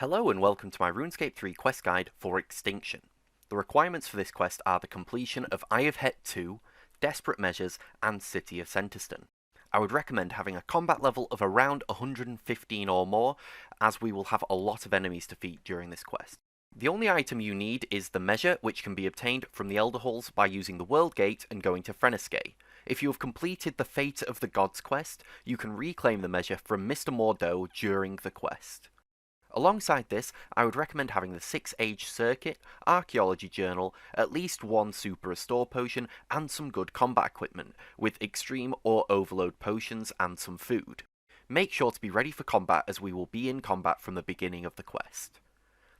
Hello and welcome to my RuneScape 3 quest guide for Extinction. The requirements for this quest are the completion of Eye of Het 2, Desperate Measures, and City of Sentiston. I would recommend having a combat level of around 115 or more, as we will have a lot of enemies to defeat during this quest. The only item you need is the measure, which can be obtained from the Elder Halls by using the World Gate and going to Runescape. If you have completed the Fate of the Gods quest, you can reclaim the measure from Mr. Mordeaux during the quest. Alongside this, I would recommend having the 6 Age Circuit, Archaeology Journal, at least one Super Restore Potion, and some good combat equipment, with Extreme or Overload Potions and some food. Make sure to be ready for combat as we will be in combat from the beginning of the quest.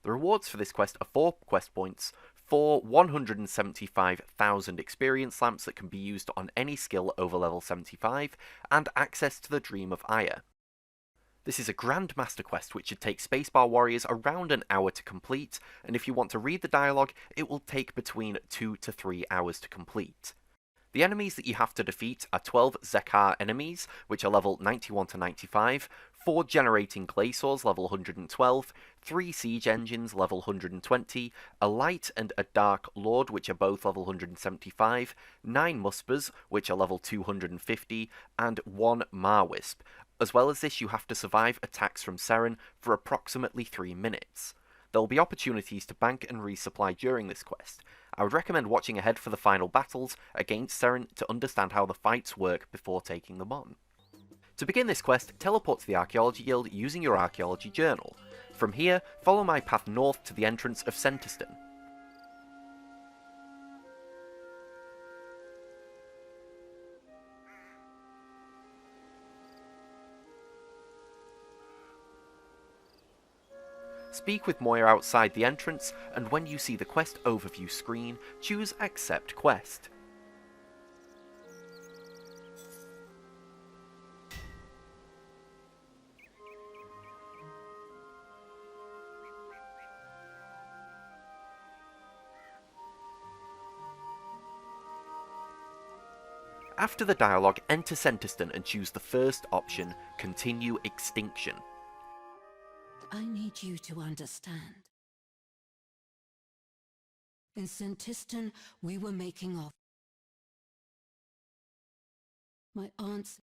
The rewards for this quest are 4 quest points, 4 175,000 experience lamps that can be used on any skill over level 75, and access to the Dream of Iaia. This is a Grandmaster quest which should take Spacebar Warriors around an hour to complete, and if you want to read the dialogue, it will take between 2 to 3 hours to complete. The enemies that you have to defeat are 12 TzekHaar enemies, which are level 91 to 95, 4 Generating Glacors level 112, 3 Siege Engines level 120, a Light and a Dark Lord which are both level 175, 9 Muspers which are level 250, and 1 Marwisp. As well as this, you have to survive attacks from Seren for approximately 3 minutes. There will be opportunities to bank and resupply during this quest. I would recommend watching ahead for the final battles against Seren to understand how the fights work before taking them on. To begin this quest, teleport to the Archaeology Guild using your Archaeology Journal. From here, follow my path north to the entrance of Sentiston. Speak with Moya outside the entrance, and when you see the quest overview screen, choose Accept Quest. After the dialogue, enter Sentiston and choose the first option, Continue Extinction. I need you to understand. In Sentiston, we were making off. My aunts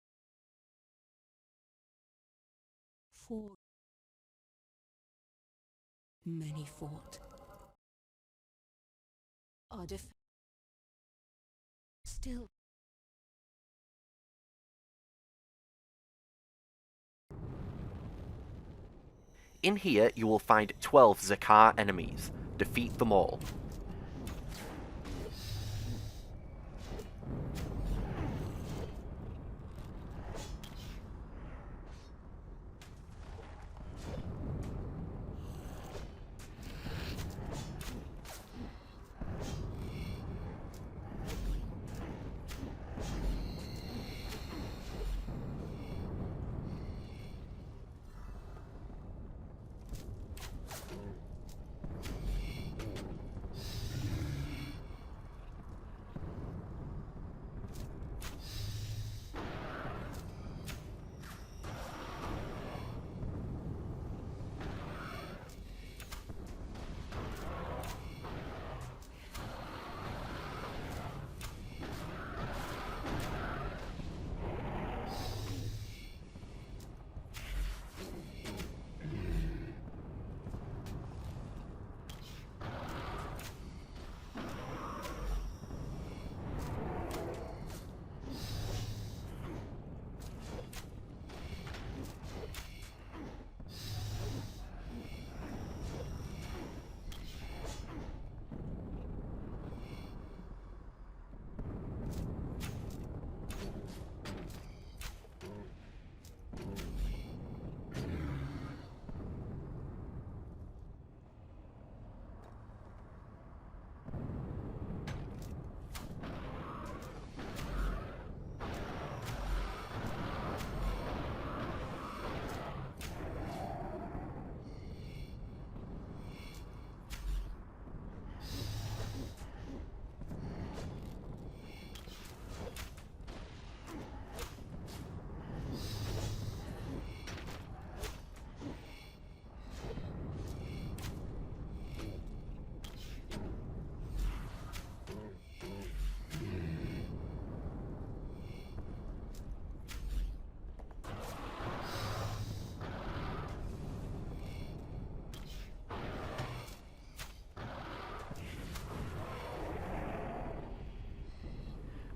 fought. Many fought. Our still. In here, you will find 12 TzekHaar enemies. Defeat them all.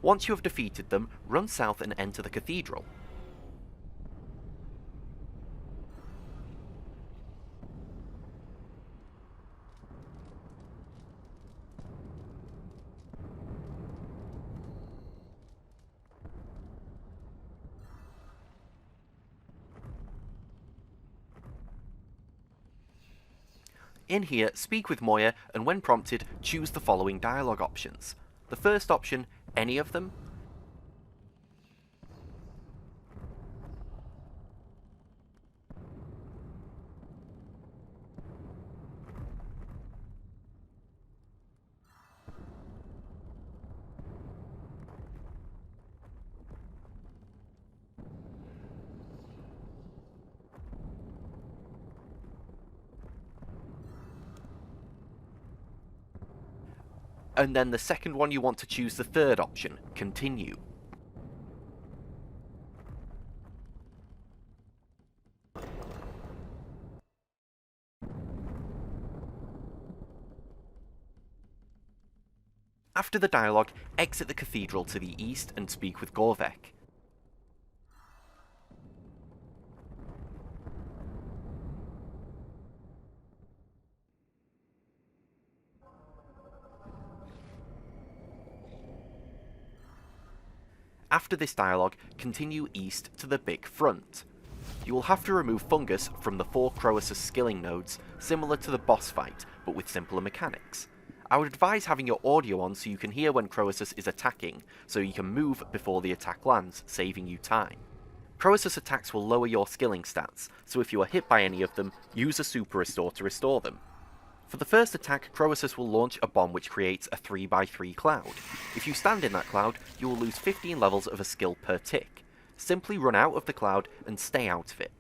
Once you have defeated them, run south and enter the cathedral. In here, speak with Moya, and when prompted, choose the following dialogue options. The first option, any of them. And then the second one you want to choose the third option, continue. After the dialogue, exit the cathedral to the east and speak with Gorvek. After this dialogue, continue east to the big front. You will have to remove fungus from the 4 Croesus skilling nodes, similar to the boss fight, but with simpler mechanics. I would advise having your audio on so you can hear when Croesus is attacking, so you can move before the attack lands, saving you time. Croesus attacks will lower your skilling stats, so if you are hit by any of them, use a super restore to restore them. For the first attack, Croesus will launch a bomb which creates a 3x3 cloud. If you stand in that cloud, you will lose 15 levels of a skill per tick. Simply run out of the cloud and stay out of it.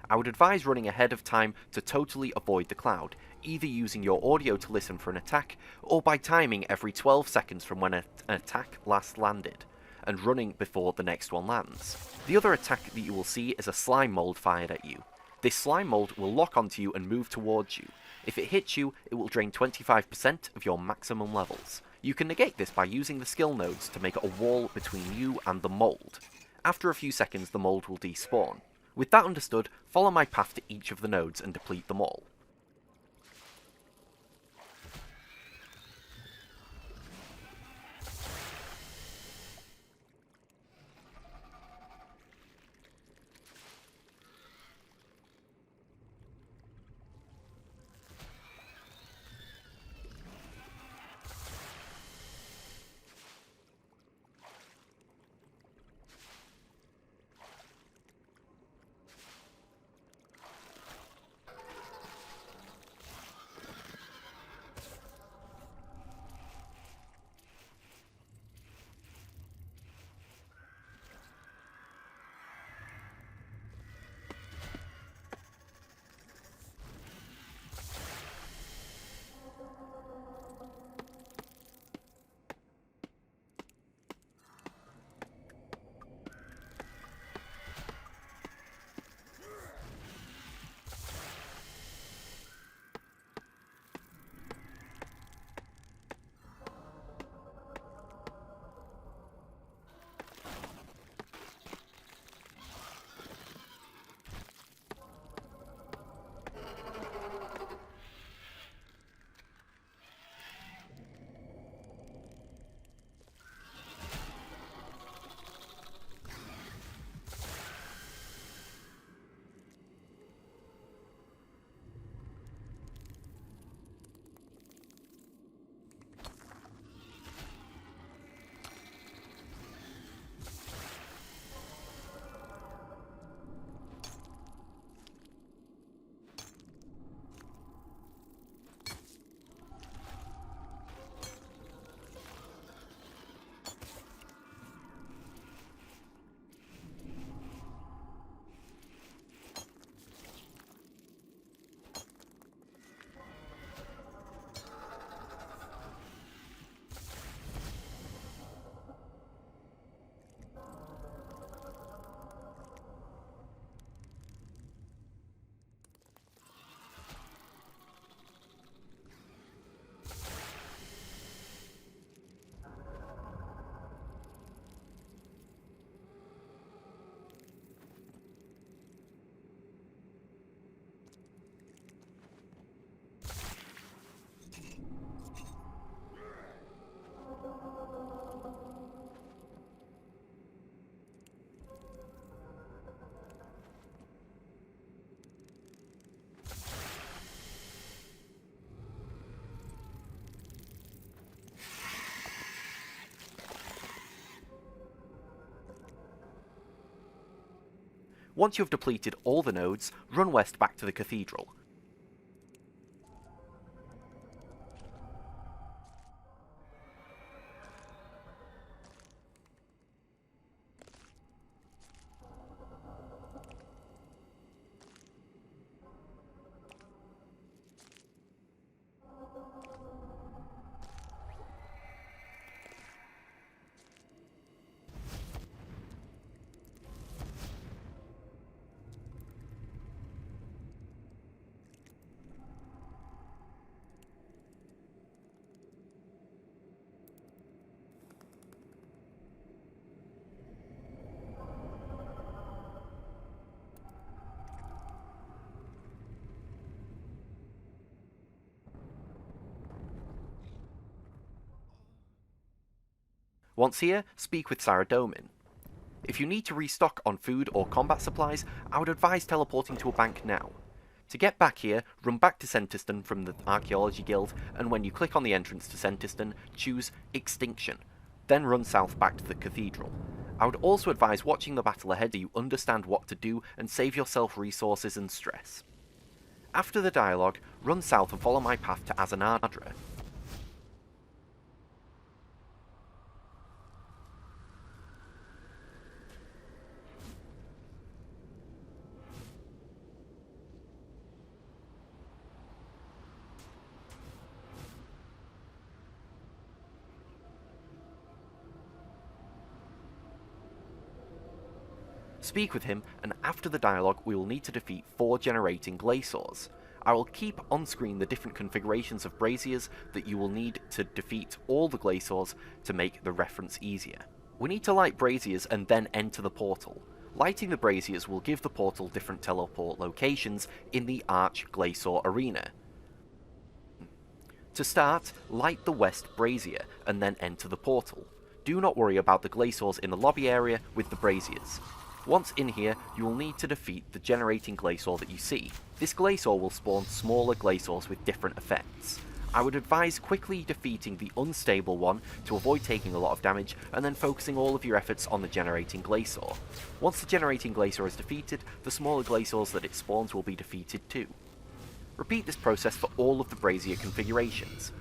I would advise running ahead of time to totally avoid the cloud, either using your audio to listen for an attack, or by timing every 12 seconds from when an attack last landed, and running before the next one lands. The other attack that you will see is a slime mold fired at you. This slime mold will lock onto you and move towards you. If it hits you, it will drain 25% of your maximum levels. You can negate this by using the skill nodes to make a wall between you and the mold. After a few seconds, the mold will despawn. With that understood, follow my path to each of the nodes and deplete them all. Once you have depleted all the nodes, run west back to the cathedral. Once here, speak with Saradomin. If you need to restock on food or combat supplies, I would advise teleporting to a bank now. To get back here, run back to Centiston from the Archaeology Guild, and when you click on the entrance to Centiston, choose Extinction. Then run south back to the cathedral. I would also advise watching the battle ahead so you understand what to do and save yourself resources and stress. After the dialogue, run south and follow my path to Azanadra. Speak with him, and after the dialogue we will need to defeat 4 generating Glacors. I will keep on screen the different configurations of braziers that you will need to defeat all the Glacors to make the reference easier. We need to light braziers and then enter the portal. Lighting the braziers will give the portal different teleport locations in the Arch Glacor arena. To start, light the west brazier and then enter the portal. Do not worry about the Glacors in the lobby area with the braziers. Once in here, you will need to defeat the generating Glacor that you see. This Glacor will spawn smaller Glacors with different effects. I would advise quickly defeating the unstable one to avoid taking a lot of damage, and then focusing all of your efforts on the generating Glacor. Once the generating Glacor is defeated, the smaller Glacors that it spawns will be defeated too. Repeat this process for all of the brazier configurations.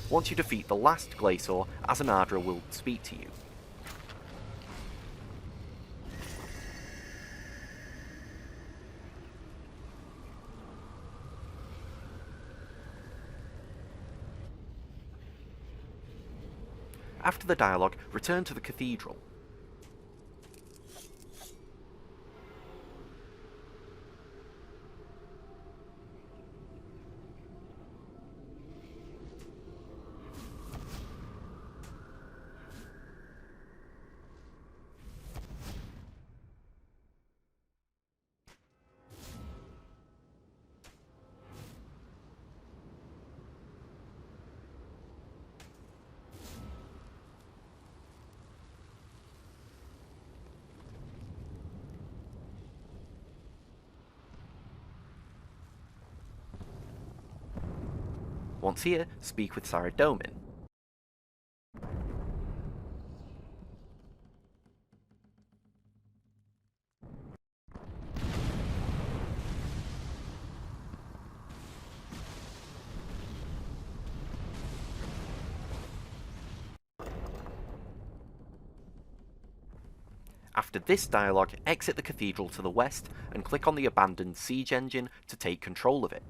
Once you defeat the last Glacor, Azanadra will speak to you. After the dialogue, return to the cathedral. Once here, speak with Saradomin. After this dialogue, exit the cathedral to the west and click on the abandoned siege engine to take control of it.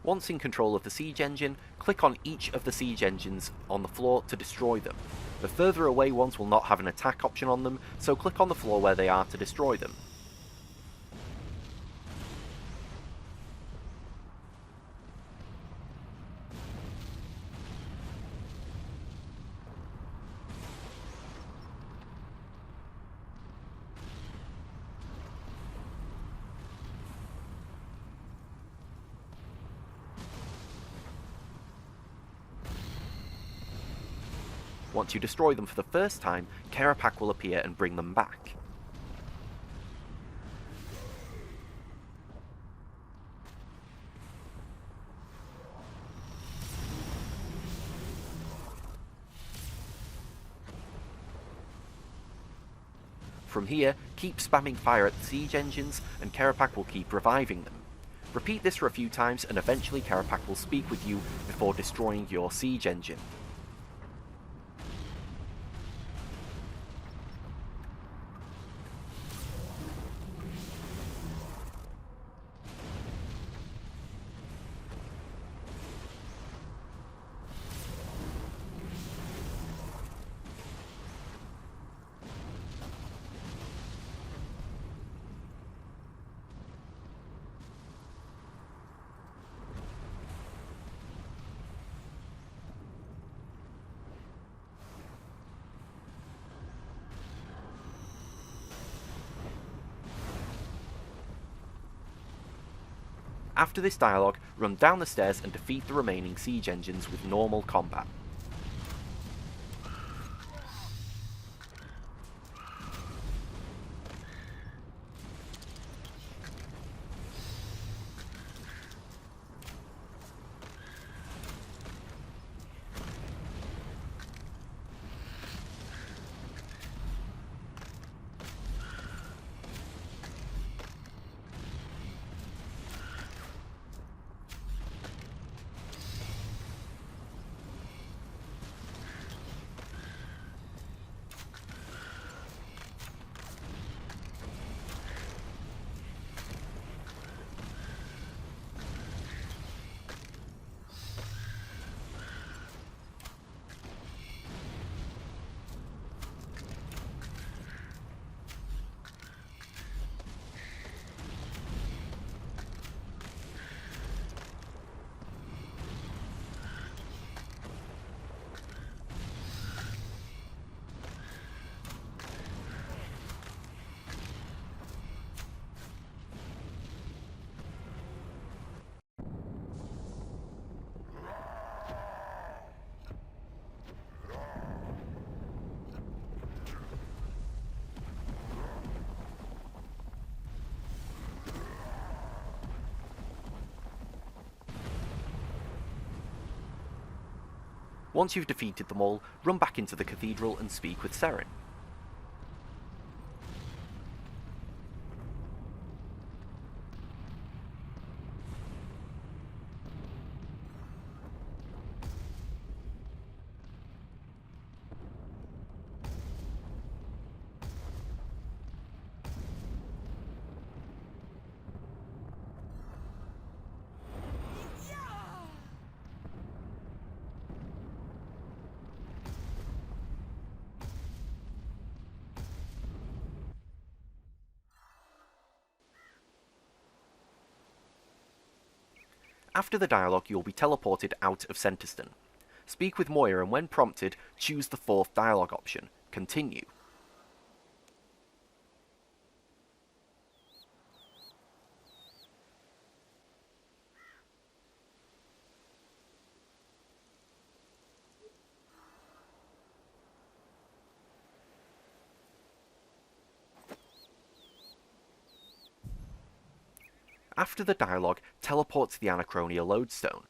Once in control of the siege engine, click on each of the siege engines on the floor to destroy them. The further away ones will not have an attack option on them, so click on the floor where they are to destroy them. Once you destroy them for the first time, Kerapak will appear and bring them back. From here, keep spamming fire at the siege engines and Kerapak will keep reviving them. Repeat this for a few times and eventually Kerapak will speak with you before destroying your siege engine. After this dialogue, run down the stairs and defeat the remaining siege engines with normal combat. Once you've defeated them all, run back into the cathedral and speak with Seren. After the dialogue, you will be teleported out of Centiston. Speak with Moya, and when prompted, choose the fourth dialogue option, Continue. After the dialogue, teleport to the Anachronia lodestone.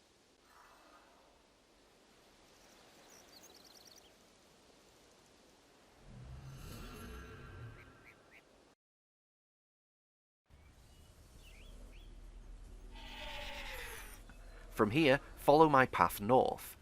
From here, follow my path north.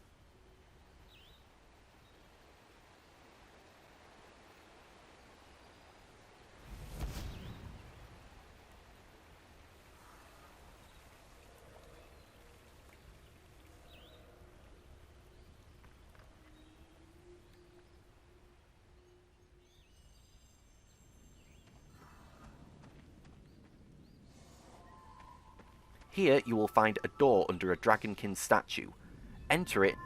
Here you will find a door under a Dragonkin statue. Enter it.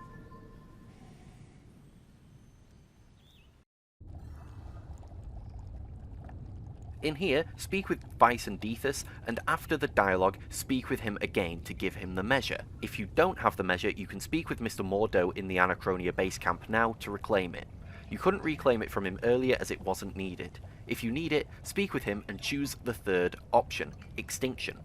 In here, speak with Vice and Dethus, and after the dialogue, speak with him again to give him the measure. If you don't have the measure, you can speak with Mr. Mordo in the Anachronia base camp now to reclaim it. You couldn't reclaim it from him earlier as it wasn't needed. If you need it, speak with him and choose the third option, Extinction.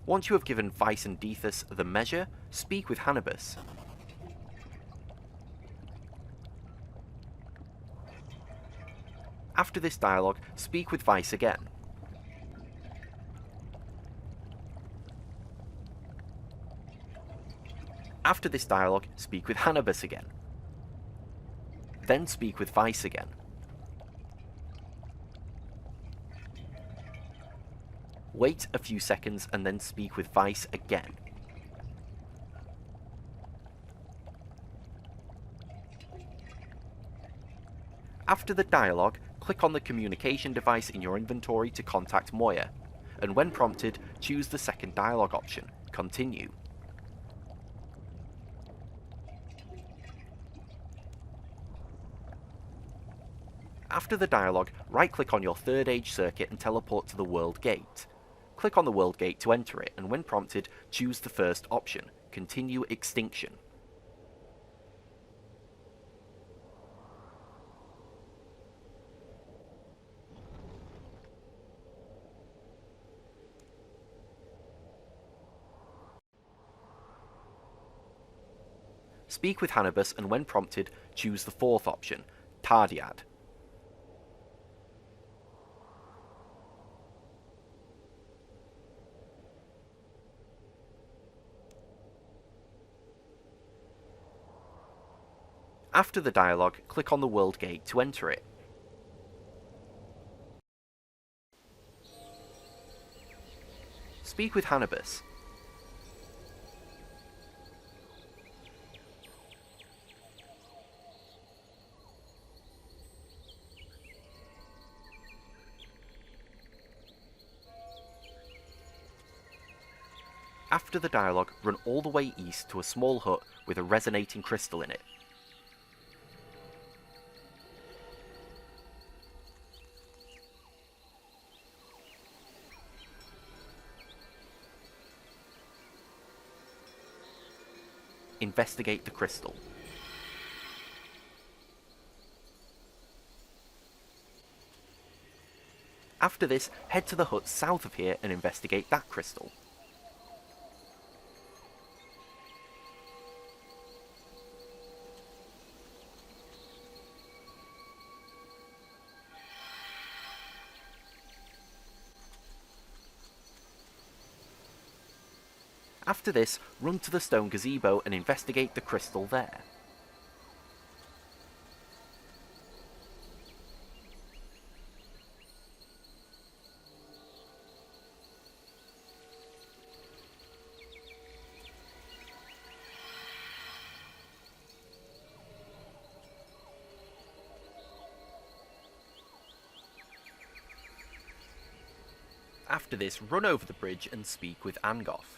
Once you have given Vice and Dethus the measure, speak with Erebus. After this dialogue, speak with Vice again. After this dialogue, speak with Erebus again. Then speak with Vice again. Wait a few seconds and then speak with Vice again. After the dialogue, click on the communication device in your inventory to contact Moya, and when prompted, choose the second dialogue option, Continue. After the dialogue, right-click on your third age circuit and teleport to the World Gate. Click on the World Gate to enter it, and when prompted, choose the first option, Continue Extinction. Speak with Erebus, and when prompted, choose the fourth option, Tardiad. After the dialogue, click on the World Gate to enter it. Speak with Erebus. After the dialogue, run all the way east to a small hut with a resonating crystal in it. Investigate the crystal. After this, head to the hut south of here and investigate that crystal. After this, run to the stone gazebo and investigate the crystal there. After this, run over the bridge and speak with Angoth.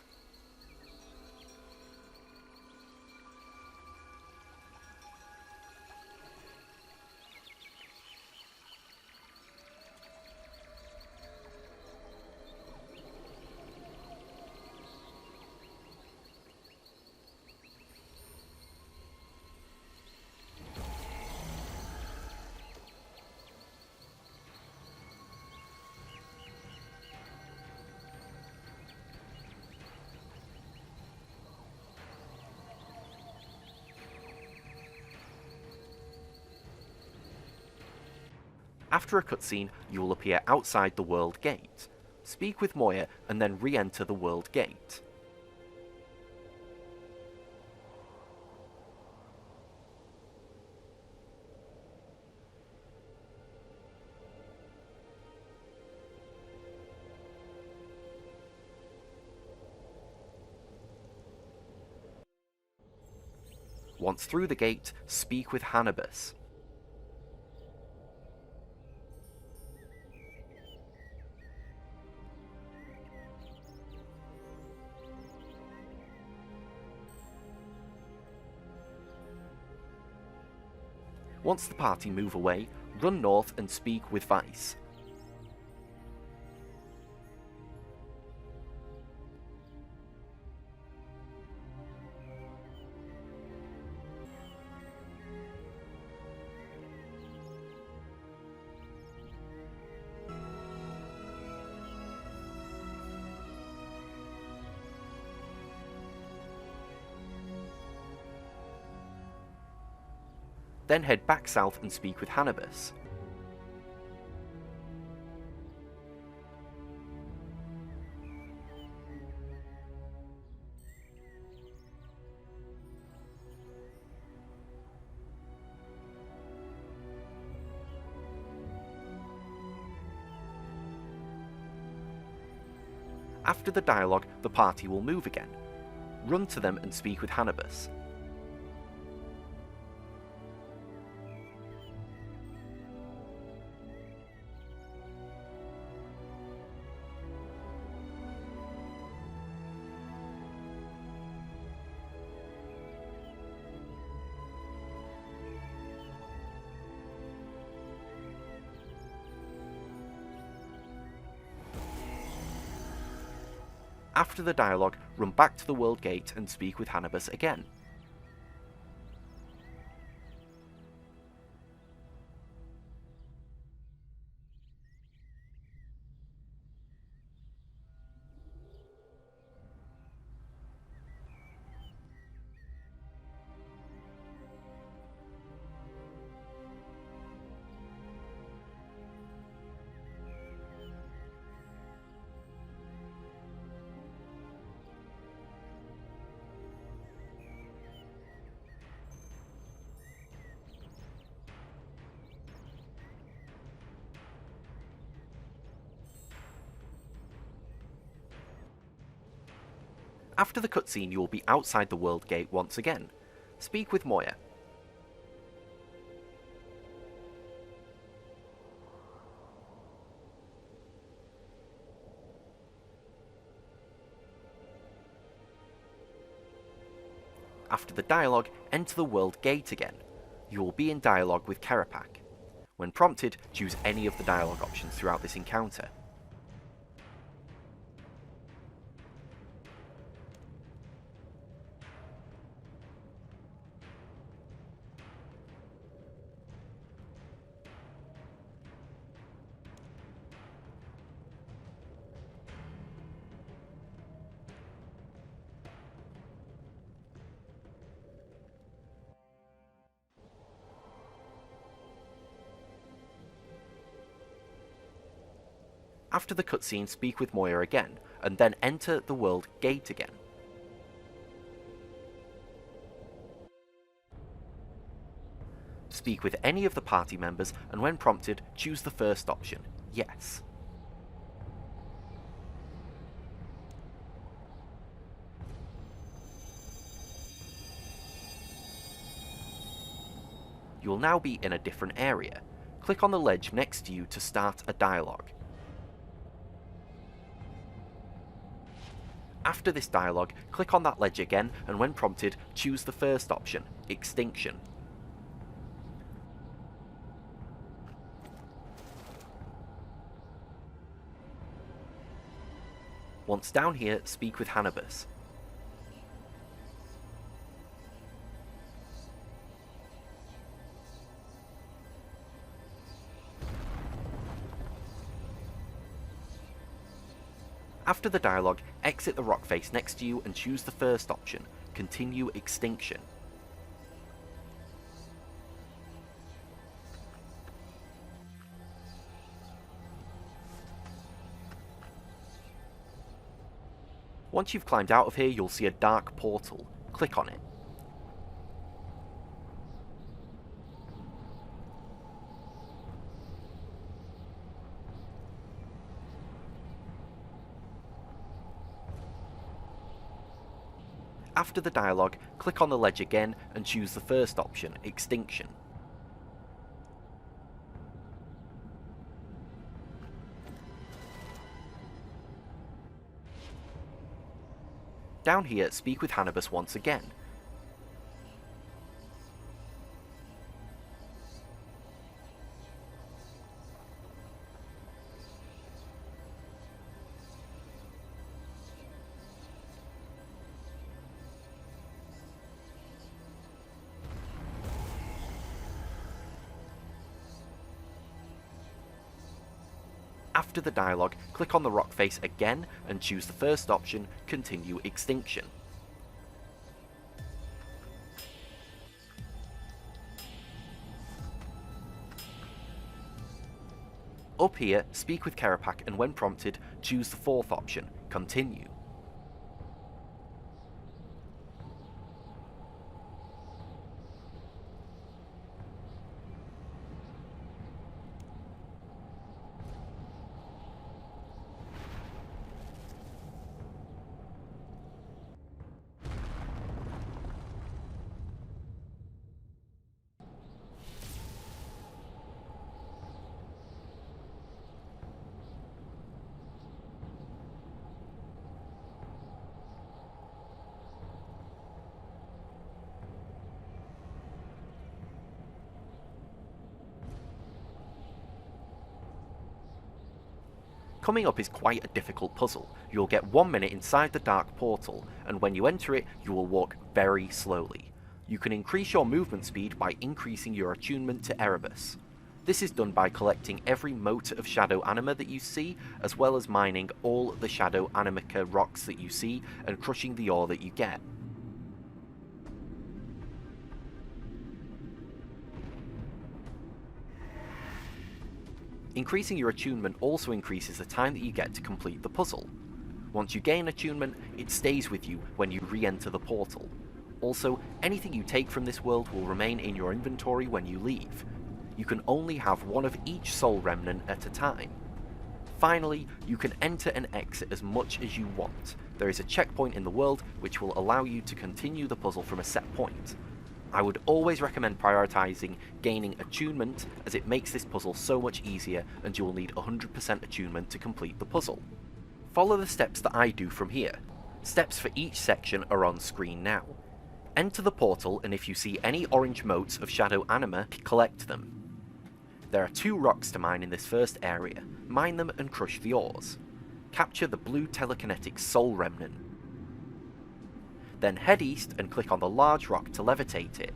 After a cutscene, you will appear outside the World Gate. Speak with Moya and then re-enter the World Gate. Once through the gate, speak with Erebus. Once the party move away, run north and speak with Vice. Then head back south and speak with Erebus. After the dialogue, the party will move again. Run to them and speak with Erebus. After the dialogue, run back to the World Gate and speak with Erebus again. After the cutscene, you will be outside the World Gate once again. Speak with Moya. After the dialogue, enter the World Gate again. You will be in dialogue with Kerapak. When prompted, choose any of the dialogue options throughout this encounter. After the cutscene, speak with Moya again, and then enter the World Gate again. Speak with any of the party members, and when prompted, choose the first option, yes. You will now be in a different area. Click on the ledge next to you to start a dialogue. After this dialogue, click on that ledge again, and when prompted, choose the first option, Extinction. Once down here, speak with Erebus. After the dialogue, exit the rock face next to you and choose the first option, Continue Extinction. Once you've climbed out of here, you'll see a dark portal. Click on it. After the dialogue, click on the ledge again and choose the first option, Extinction. Down here, speak with Erebus once again. After the dialogue, click on the rock face again and choose the first option, Continue Extinction. Up here, speak with Kerapak and when prompted, choose the fourth option, Continue. Coming up is quite a difficult puzzle. You'll get 1 minute inside the dark portal, and when you enter it, you will walk very slowly. You can increase your movement speed by increasing your attunement to Erebus. This is done by collecting every mote of shadow anima that you see, as well as mining all the shadow animica rocks that you see, and crushing the ore that you get. Increasing your attunement also increases the time that you get to complete the puzzle. Once you gain attunement, it stays with you when you re-enter the portal. Also, anything you take from this world will remain in your inventory when you leave. You can only have one of each soul remnant at a time. Finally, you can enter and exit as much as you want. There is a checkpoint in the world which will allow you to continue the puzzle from a set point. I would always recommend prioritizing gaining attunement, as it makes this puzzle so much easier and you will need 100% attunement to complete the puzzle. Follow the steps that I do from here. Steps for each section are on screen now. Enter the portal, and if you see any orange motes of shadow anima, collect them. There are 2 rocks to mine in this first area. Mine them and crush the ores. Capture the blue telekinetic soul remnant. Then head east and click on the large rock to levitate it.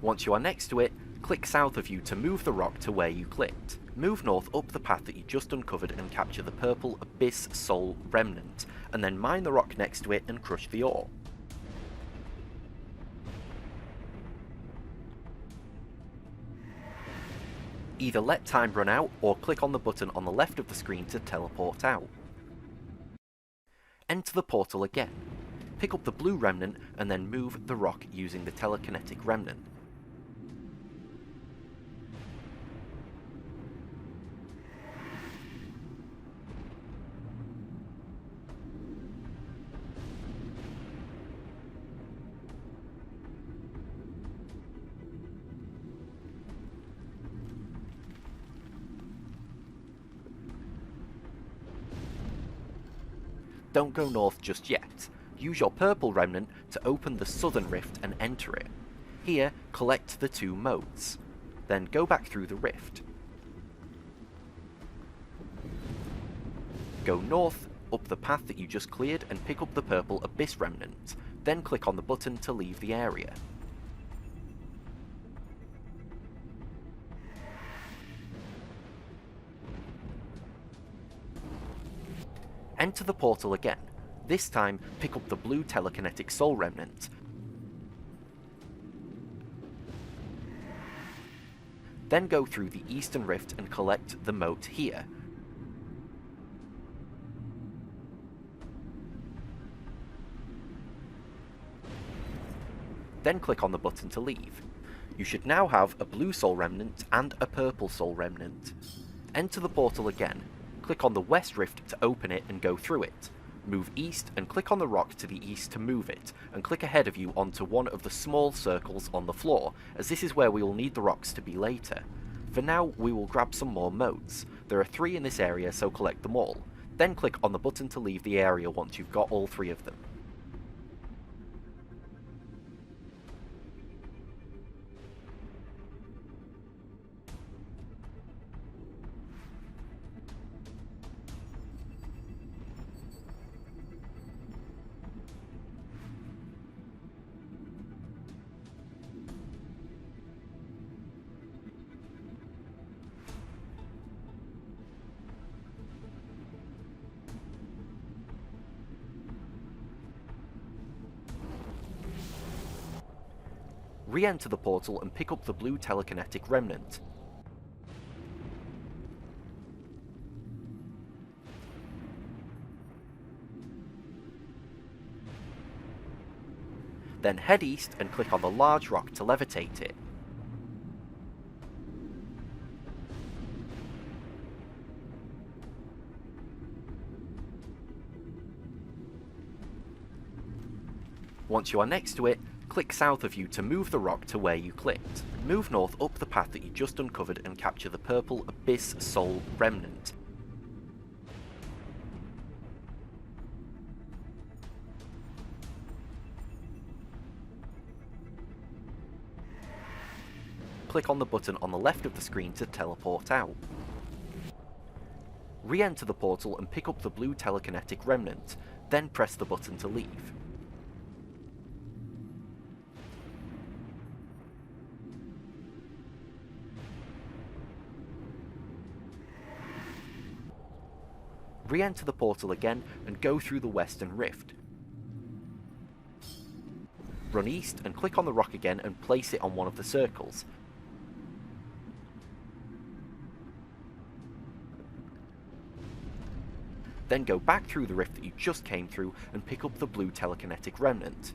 Once you are next to it, click south of you to move the rock to where you clicked. Move north up the path that you just uncovered and capture the purple Abyss Soul Remnant, and then mine the rock next to it and crush the ore. Either let time run out or click on the button on the left of the screen to teleport out. Enter the portal again. Pick up the blue remnant and then move the rock using the telekinetic remnant. Don't go north just yet. Use your purple remnant to open the southern rift and enter it. Here, collect the 2 motes. Then go back through the rift. Go north, up the path that you just cleared and pick up the purple abyss remnant. Then click on the button to leave the area. Enter the portal again. This time, pick up the blue telekinetic soul remnant. Then go through the eastern rift and collect the mote here. Then click on the button to leave. You should now have a blue soul remnant and a purple soul remnant. Enter the portal again. Click on the west rift to open it and go through it. Move east and click on the rock to the east to move it, and click ahead of you onto one of the small circles on the floor, as this is where we will need the rocks to be later. For now, we will grab some more motes. There are 3 in this area, so collect them all. Then click on the button to leave the area once you've got all 3 of them. Re-enter the portal and pick up the blue telekinetic remnant. Then head east and click on the large rock to levitate it. Once you are next to it, click south of you to move the rock to where you clicked. Move north up the path that you just uncovered and capture the purple Abyss Soul Remnant. Click on the button on the left of the screen to teleport out. Re-enter the portal and pick up the blue telekinetic remnant, then press the button to leave. Re-enter the portal again and go through the western rift. Run east and click on the rock again and place it on one of the circles. Then go back through the rift that you just came through and pick up the blue telekinetic remnant.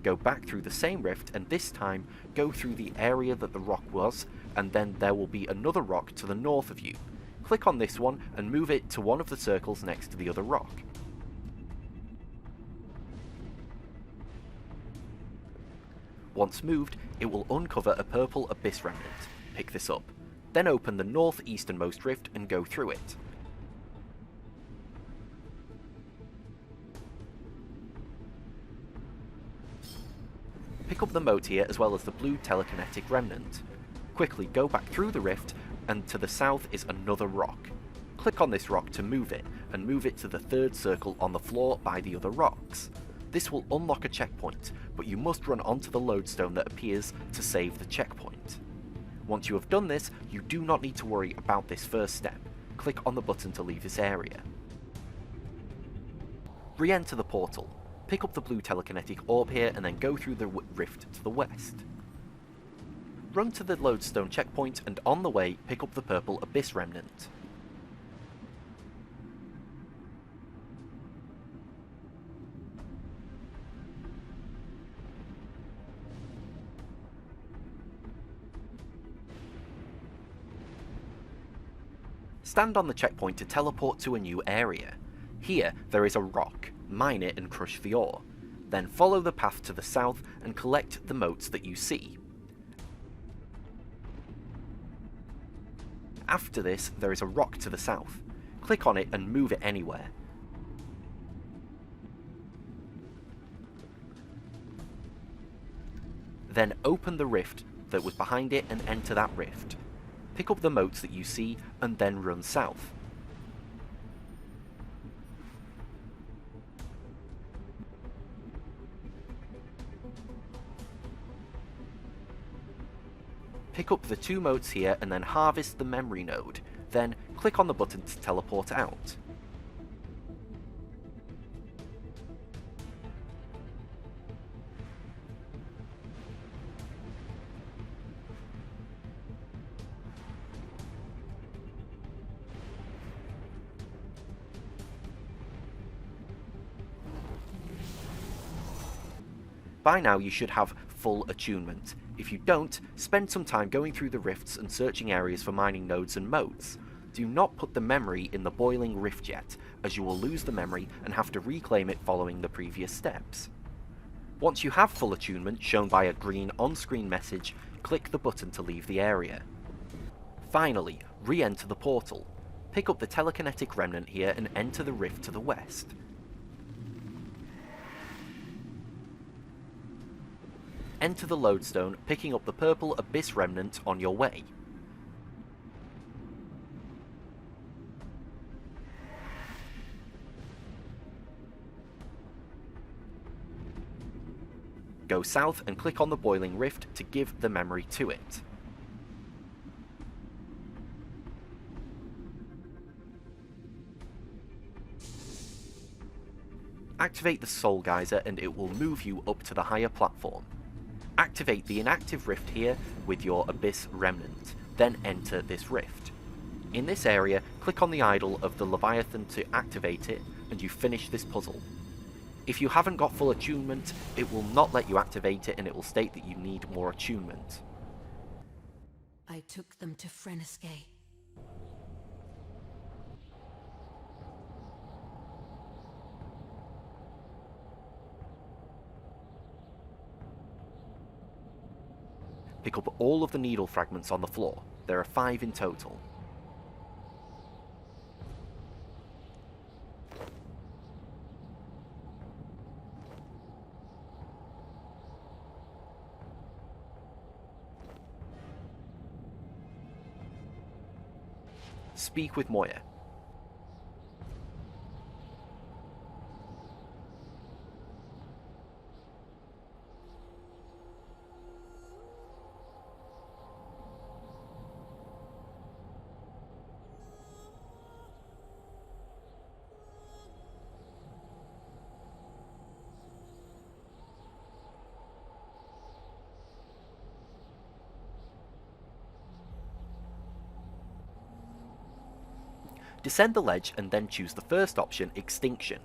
Go back through the same rift and this time go through the area that the rock was, and then there will be another rock to the north of you. Click on this one and move it to one of the circles next to the other rock. Once moved, it will uncover a purple Abyss remnant. Pick this up. Then open the northeasternmost rift and go through it. Pick up the mote here as well as the blue telekinetic remnant. Quickly go back through the rift, and to the south is another rock. Click on this rock to move it, and move it to the third circle on the floor by the other rocks. This will unlock a checkpoint, but you must run onto the lodestone that appears to save the checkpoint. Once you have done this, you do not need to worry about this first step. Click on the button to leave this area. Re-enter the portal. Pick up the blue telekinetic orb here and then go through the rift to the west. Run to the lodestone checkpoint and on the way pick up the purple Abyss remnant. Stand on the checkpoint to teleport to a new area. Here there is a rock. Mine it and crush the ore. Then follow the path to the south and collect the motes that you see. After this, there is a rock to the south. Click on it and move it anywhere. Then open the rift that was behind it and enter that rift. Pick up the motes that you see and then run south. Pick up the 2 motes here and then harvest the memory node. Then click on the button to teleport out. By now you should have full attunement. If you don't, spend some time going through the rifts and searching areas for mining nodes and motes. Do not put the memory in the boiling rift yet, as you will lose the memory and have to reclaim it following the previous steps. Once you have full attunement shown by a green on-screen message, click the button to leave the area. Finally, re-enter the portal. Pick up the telekinetic remnant here and enter the rift to the west. Enter the lodestone, picking up the purple abyss remnant on your way. Go south and click on the boiling rift to give the memory to it. Activate the soul geyser and it will move you up to the higher platform. Activate the inactive rift here with your abyss remnant, then enter this rift. In this area, click on the idol of the Leviathan to activate it, and you finish this puzzle. If you haven't got full attunement, it will not let you activate it and it will state that you need more attunement. I took them to Runescape. Pick up all of the needle fragments on the floor. There are 5 in total. Speak with Moya. Descend the ledge and then choose the first option, Extinction.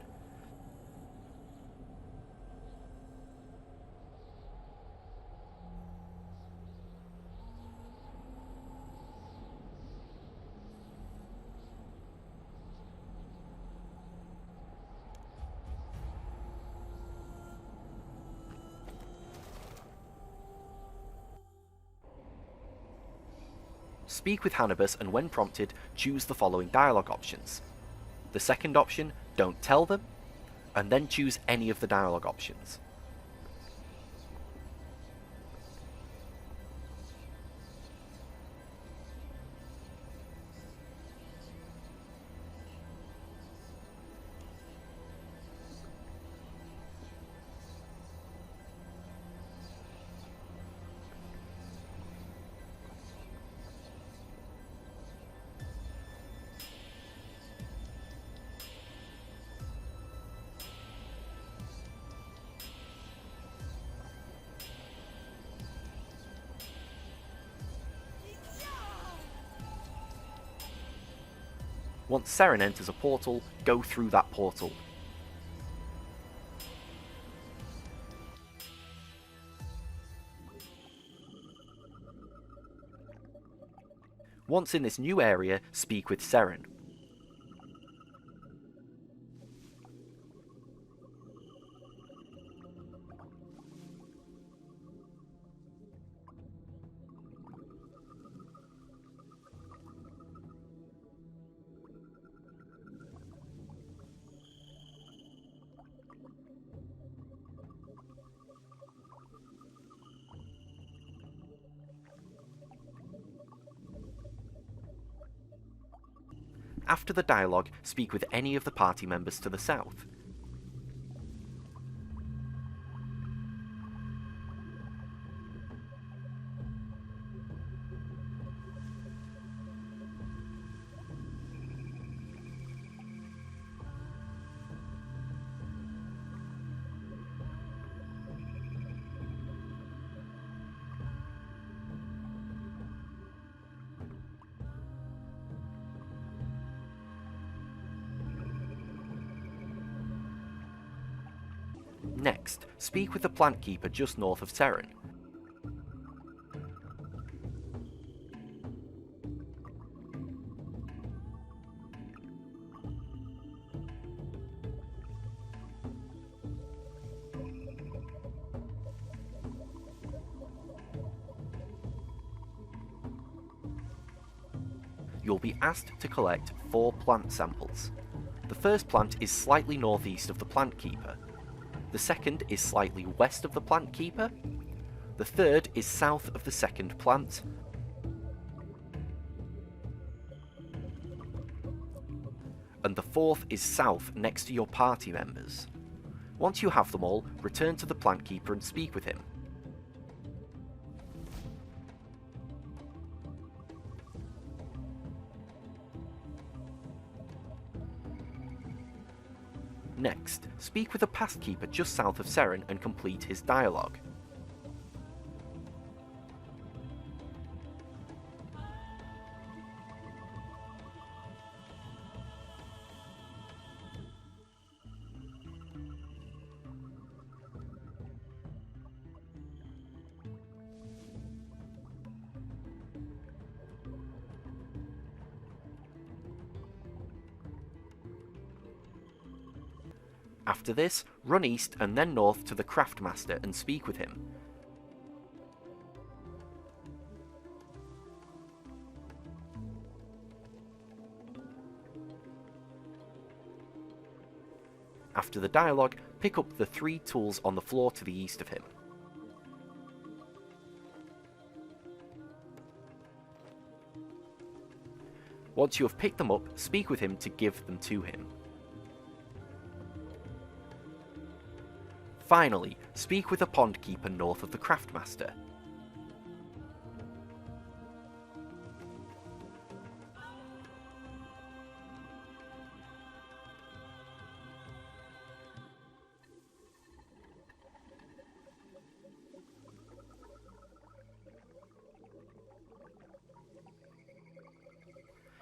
Speak with Hannibus and when prompted, choose the following dialogue options. The second option, don't tell them, and then choose any of the dialogue options. Once Seren enters a portal, go through that portal. Once in this new area, speak with Seren. After the dialogue, speak with any of the party members to the south. Next, speak with the plant keeper just north of Seren. You'll be asked to collect 4 plant samples. The first plant is slightly northeast of the plant keeper. The second is slightly west of the plant keeper. The third is south of the second plant. And the fourth is south next to your party members. Once you have them all, return to the plant keeper and speak with him. Next, speak with the past keeper just south of Seren and complete his dialogue. After this, run east and then north to the Craftmaster and speak with him. After the dialogue, pick up the 3 tools on the floor to the east of him. Once you have picked them up, speak with him to give them to him. Finally, speak with the pond keeper north of the Craftmaster.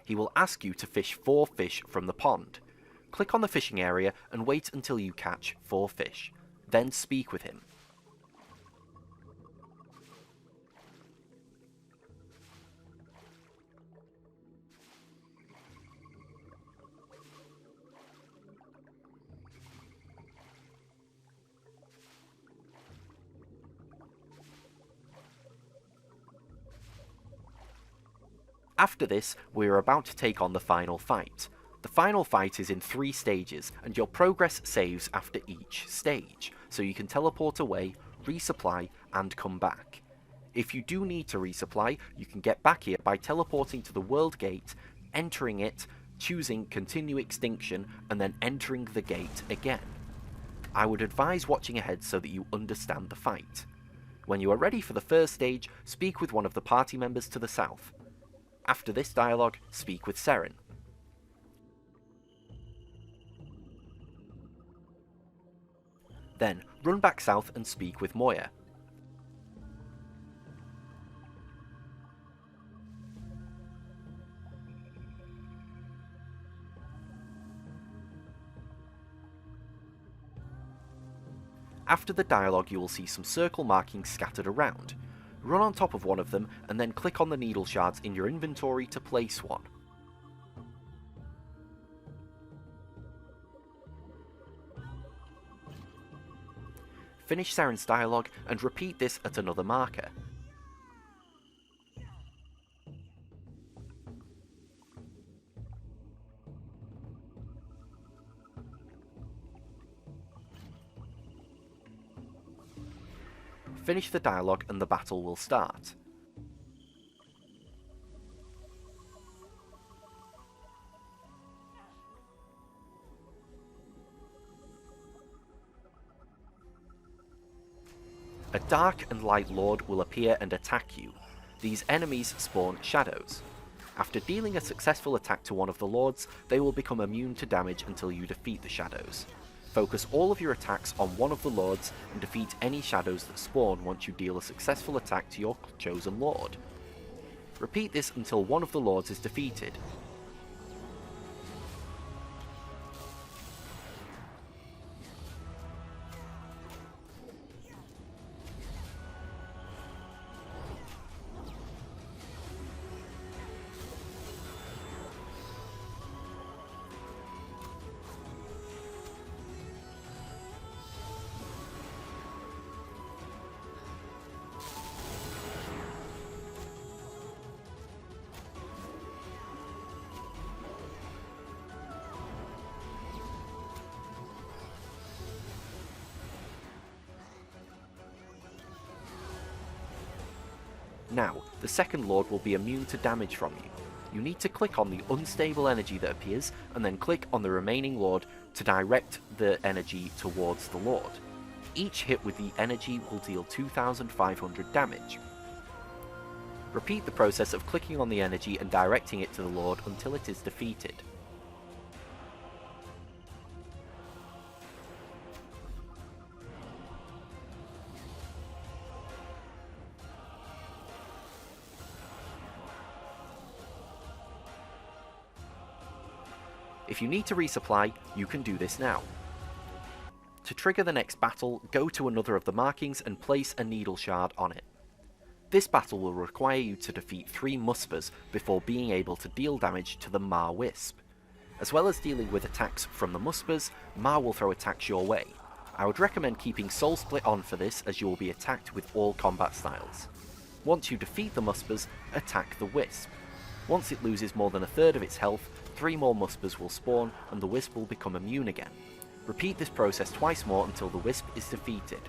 He will ask you to fish 4 fish from the pond. Click on the fishing area and wait until you catch 4 fish. Then speak with him. After this, we are about to take on the final fight. The final fight is in 3 stages, and your progress saves after each stage, so you can teleport away, resupply, and come back. If you do need to resupply, you can get back here by teleporting to the world gate, entering it, choosing Continue Extinction, and then entering the gate again. I would advise watching ahead so that you understand the fight. When you are ready for the first stage, speak with one of the party members to the south. After this dialogue, speak with Seren. Then, run back south and speak with Moya. After the dialogue, you will see some circle markings scattered around. Run on top of one of them and then click on the needle shards in your inventory to place one. Finish Seren's dialogue and repeat this at another marker. Finish the dialogue and the battle will start. A Dark and Light Lord will appear and attack you. These enemies spawn shadows. After dealing a successful attack to one of the lords, they will become immune to damage until you defeat the shadows. Focus all of your attacks on one of the lords and defeat any shadows that spawn once you deal a successful attack to your chosen lord. Repeat this until one of the lords is defeated. Now, the second lord will be immune to damage from you. You need to click on the unstable energy that appears, and then click on the remaining lord to direct the energy towards the lord. Each hit with the energy will deal 2,500 damage. Repeat the process of clicking on the energy and directing it to the lord until it is defeated. If you need to resupply, you can do this now. To trigger the next battle, go to another of the markings and place a needle shard on it. This battle will require you to defeat 3 Muspers before being able to deal damage to the Ma Wisp. As well as dealing with attacks from the Muspers, Ma will throw attacks your way. I would recommend keeping Soul Split on for this, as you will be attacked with all combat styles. Once you defeat the Muspers, attack the Wisp. Once it loses more than a third of its health, 3 more Muspers will spawn and the Wisp will become immune again. Repeat this process twice more until the Wisp is defeated.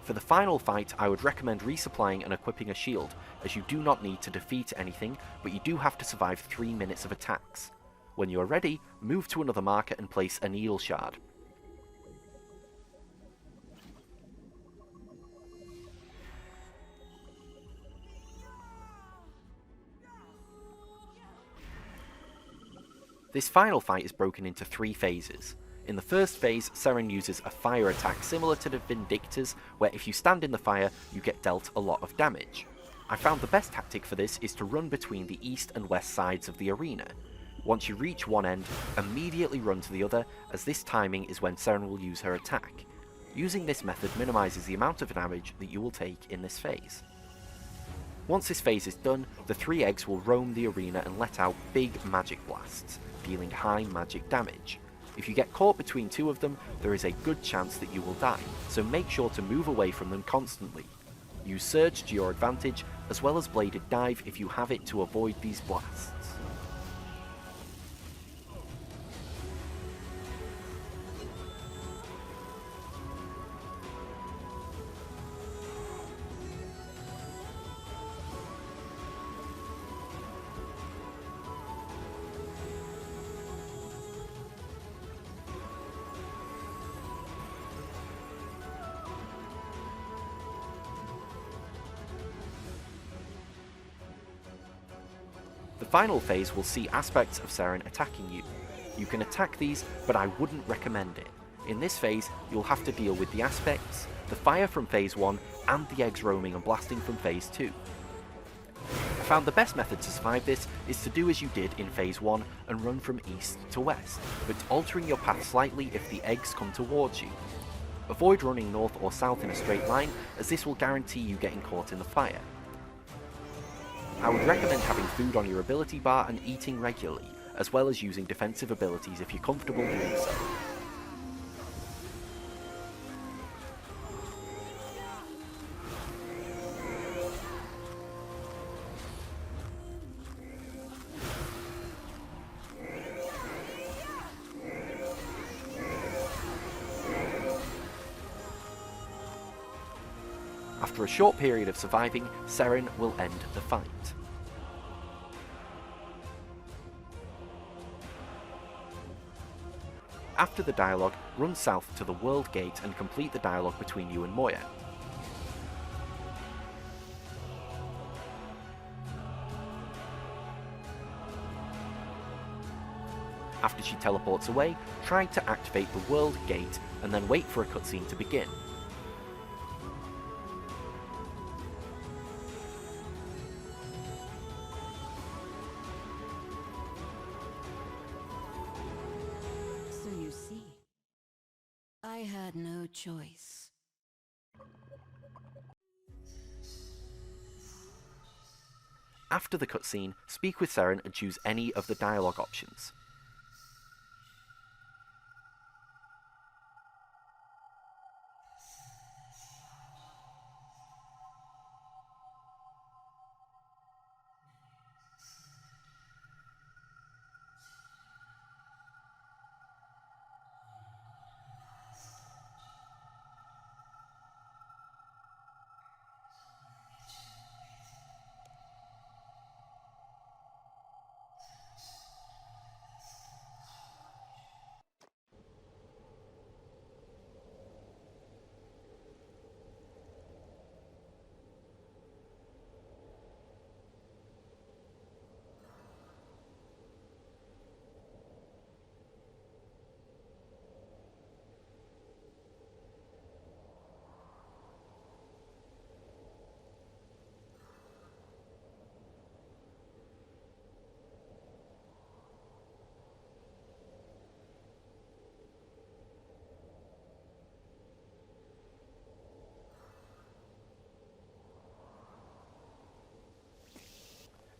For the final fight, I would recommend resupplying and equipping a shield, as you do not need to defeat anything, but you do have to survive 3 minutes of attacks. When you are ready, move to another marker and place a Needle Shard. This final fight is broken into 3 phases. In the first phase, Seren uses a fire attack similar to the Vindictor's, where if you stand in the fire, you get dealt a lot of damage. I found the best tactic for this is to run between the east and west sides of the arena. Once you reach one end, immediately run to the other, as this timing is when Seren will use her attack. Using this method minimises the amount of damage that you will take in this phase. Once this phase is done, the 3 eggs will roam the arena and let out big magic blasts, dealing high magic damage. If you get caught between 2 of them, there is a good chance that you will die, so make sure to move away from them constantly. Use Surge to your advantage, as well as Bladed Dive if you have it to avoid these blasts. The final phase will see aspects of Seren attacking you. You can attack these, but I wouldn't recommend it. In this phase, you'll have to deal with the aspects, the fire from phase 1, and the eggs roaming and blasting from phase 2. I found the best method to survive this is to do as you did in phase 1 and run from east to west, but altering your path slightly if the eggs come towards you. Avoid running north or south in a straight line, as this will guarantee you getting caught in the fire. I would recommend having food on your ability bar and eating regularly, as well as using defensive abilities if you're comfortable doing so. After a short period of surviving, Seren will end the fight. After the dialogue, run south to the World Gate and complete the dialogue between you and Moya. After she teleports away, try to activate the World Gate and then wait for a cutscene to begin. I had no choice. After the cutscene, speak with Seren and choose any of the dialogue options.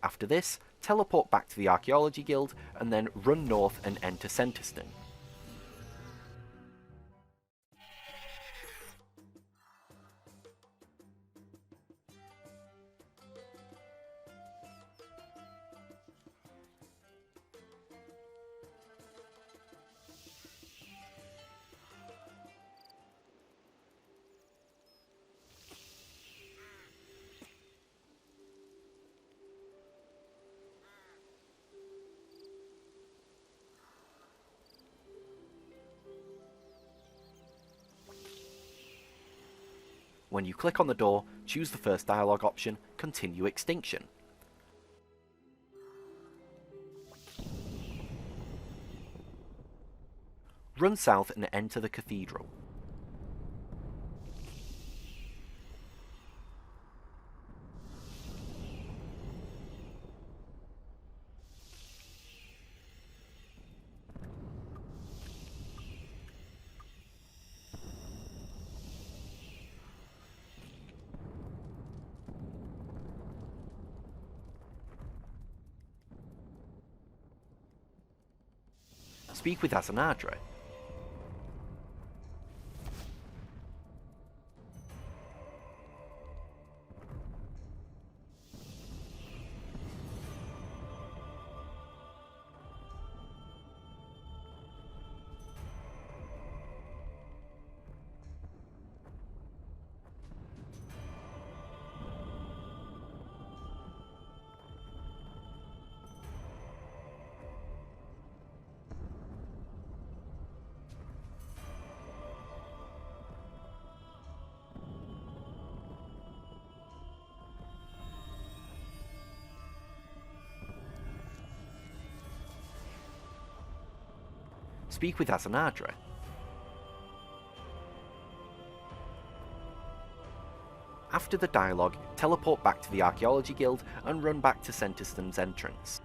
After this, teleport back to the Archaeology Guild and then run north and enter Centiston. When you click on the door, choose the first dialogue option, Continue Extinction. Run south and enter the cathedral. Speak with Asanadra. Speak with Asanadra. After the dialogue, teleport back to the Archaeology Guild and run back to Sentiston's entrance.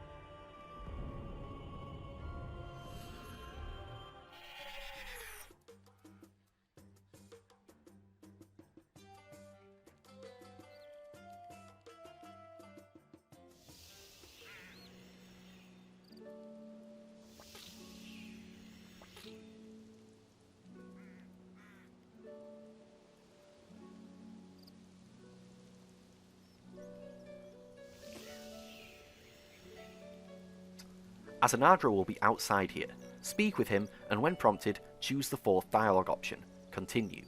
Asanadra will be outside here. Speak with him, and when prompted, choose the fourth dialogue option, Continue.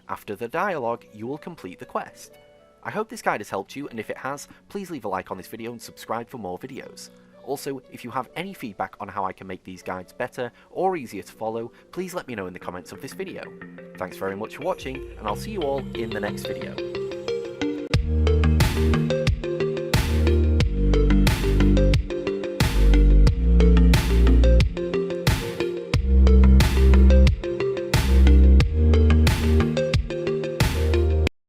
After the dialogue, you will complete the quest. I hope this guide has helped you, and if it has, please leave a like on this video and subscribe for more videos. Also, if you have any feedback on how I can make these guides better or easier to follow, please let me know in the comments of this video. Thanks very much for watching, and I'll see you all in the next video.